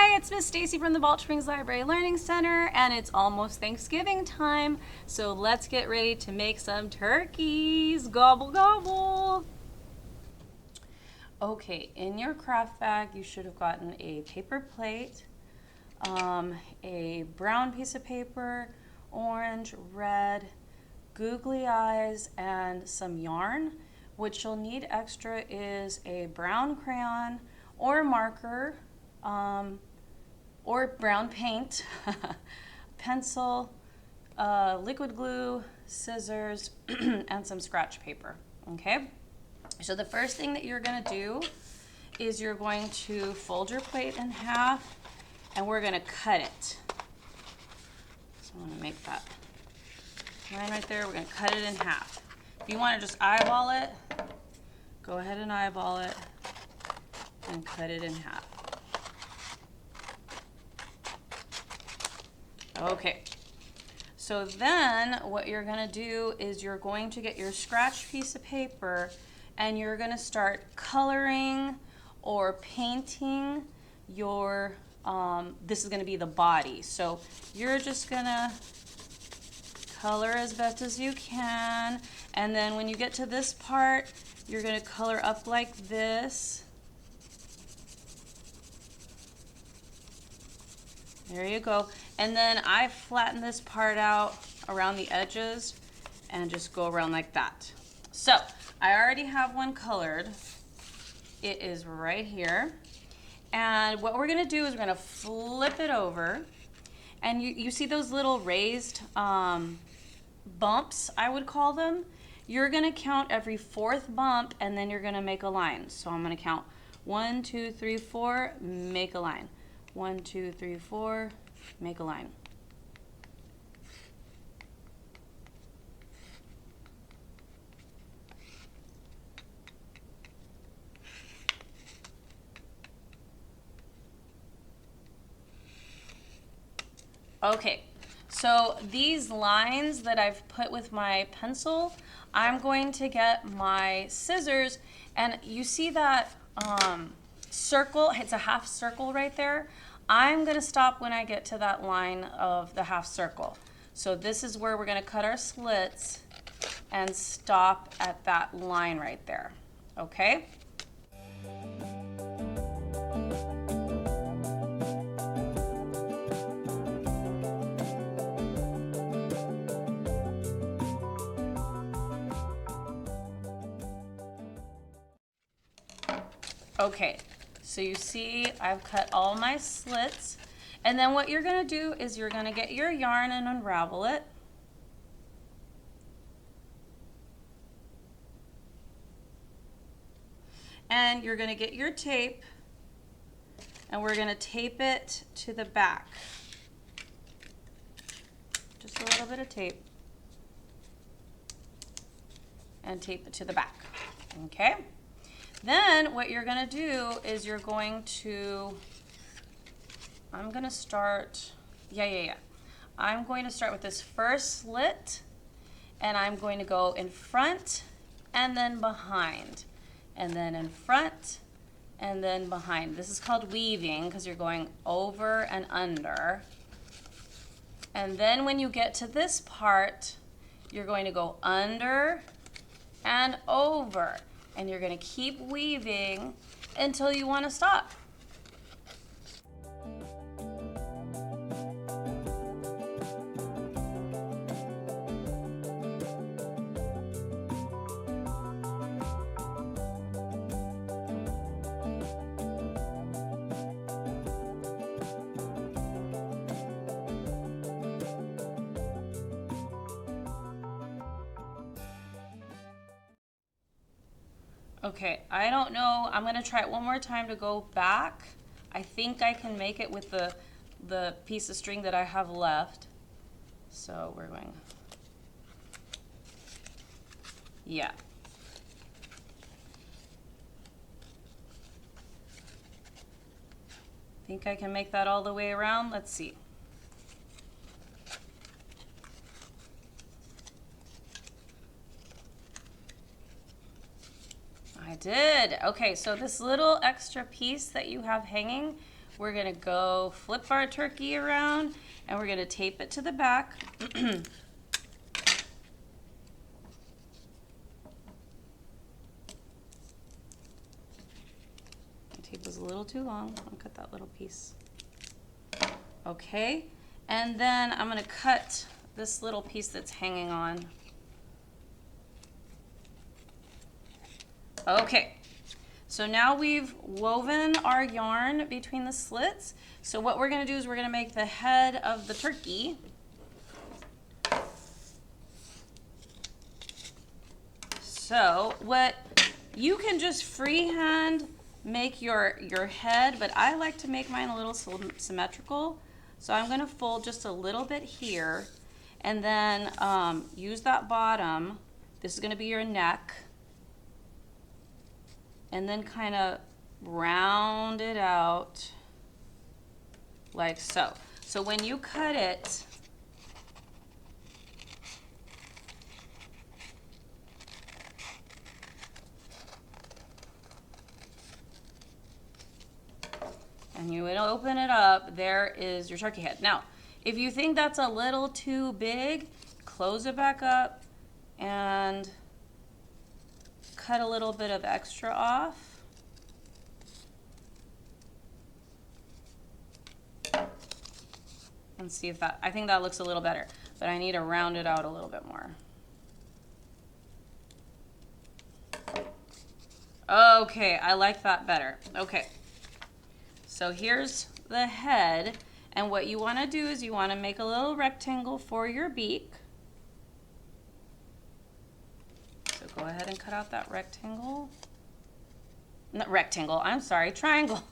Hi, it's Miss Stacey from the Balch Springs Library Learning Center, and it's almost Thanksgiving time, so let's get ready to make some turkeys. Gobble, gobble. Okay, in your craft bag, you should have gotten a paper plate, a brown piece of paper, orange, red, googly eyes, and some yarn. What you'll need extra is a brown crayon or marker, or brown paint, pencil, liquid glue, scissors, and some scratch paper, okay? So the first thing that you're gonna do is you're going to fold your plate in half and we're gonna cut it. So I'm gonna make that line right there. We're gonna cut it in half. If you wanna just eyeball it, go ahead and eyeball it and cut it in half. Okay, so then what you're gonna do is you're going to get your scratch piece of paper and you're gonna start coloring or painting your, this is gonna be the body. So you're just gonna color as best as you can. And then when you get to this part, you're gonna color up like this. There you go. And then I flatten this part out around the edges and just go around like that. So I already have one colored. It is right here. And what we're gonna do is we're gonna flip it over. And you see those little raised bumps, I would call them? You're gonna count every fourth bump and then you're gonna make a line. So I'm gonna count 1, 2, 3, 4, make a line. 1, 2, 3, 4, make a line. Okay, so these lines that I've put with my pencil, I'm going to get my scissors, and you see that circle, it's a half circle right there. I'm gonna stop when I get to that line of the half circle. So this is where we're gonna cut our slits and stop at that line right there, okay? Okay, so you see I've cut all my slits, and then what you're gonna do is you're gonna get your yarn and unravel it. And you're gonna get your tape, and we're gonna tape it to the back. Just a little bit of tape. And tape it to the back, okay? Then what you're gonna do is you're going to, I'm gonna start, I'm going to start with this first slit, and I'm going to go in front and then behind, and then in front and then behind. This is called weaving because you're going over and under. And then when you get to this part, you're going to go under and over. And you're going to keep weaving until you want to stop. Okay, I don't know. I'm gonna try it one more time to go back. I think I can make it with the piece of string that I have left. So we're going, yeah. Think I can make that all the way around? Let's see. I did. Okay, so this little extra piece that you have hanging, we're gonna go flip our turkey around and we're gonna tape it to the back. Tape was a little too long. I'll cut that little piece. Okay, and then I'm gonna cut this little piece that's hanging on. Okay, so now we've woven our yarn between the slits. So what we're gonna do is we're gonna make the head of the turkey. So what you can just freehand make your head, but I like to make mine a little symmetrical. So I'm gonna fold just a little bit here and then use that bottom. This is gonna be your neck. And then kind of round it out like so. So when you cut it, and you would open it up, there is your turkey head. Now, if you think that's a little too big, close it back up and cut a little bit of extra off. And see if that, I think that looks a little better, but I need to round it out a little bit more. Okay, I like that better. Okay. So here's the head, and what you want to do is you want to make a little rectangle for your beak. So go ahead and cut out that rectangle. Not rectangle, I'm sorry, triangle.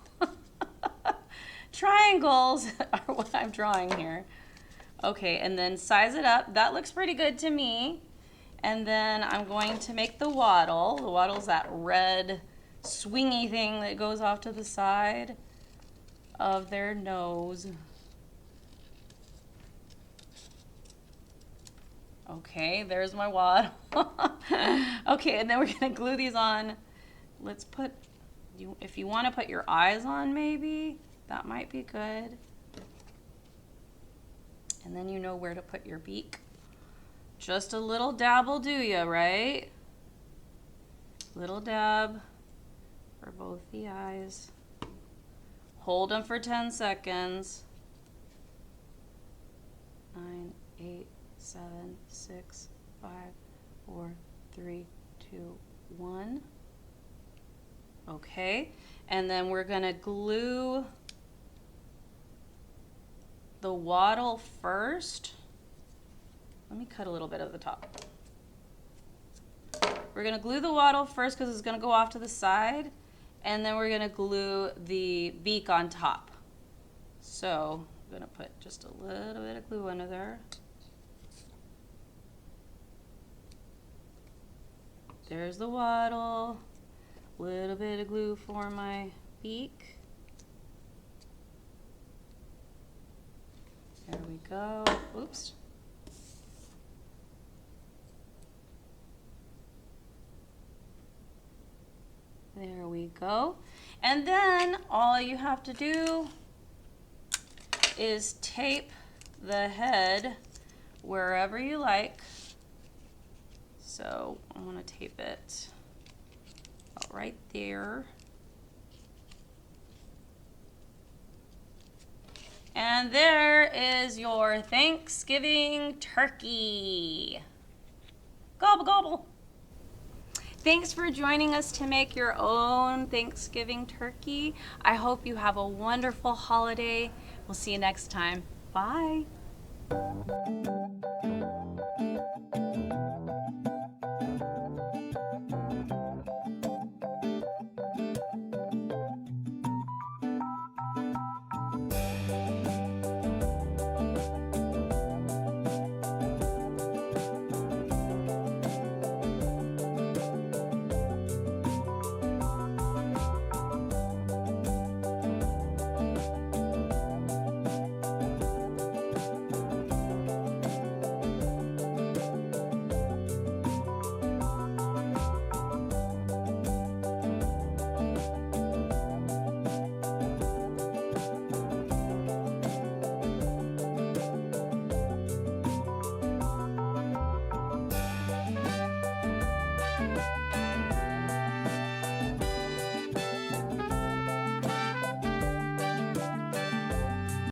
Triangles are what I'm drawing here. Okay, and then size it up. That looks pretty good to me. And then I'm going to make the waddle. The waddle's that red swingy thing that goes off to the side of their nose. Okay, there's my waddle. Okay, and then we're gonna glue these on. Let's put, if you wanna put your eyes on maybe, that might be good. And then you know where to put your beak. Just a little dab will do ya, right? Little dab for both the eyes. Hold them for 10 seconds. 9, 8, 7, 6, 5, 4, 3, 2, 1. Okay, and then we're gonna glue the waddle first. Let me cut a little bit of the top. We're gonna glue the waddle first because it's gonna go off to the side, and then we're gonna glue the beak on top. So I'm gonna put just a little bit of glue under there. There's the waddle. A little bit of glue for my beak. There we go. Oops. There we go. And then all you have to do is tape the head wherever you like. So I want to tape it about right there. And there is your Thanksgiving turkey. Gobble, gobble. Thanks for joining us to make your own Thanksgiving turkey. I hope you have a wonderful holiday. We'll see you next time. Bye.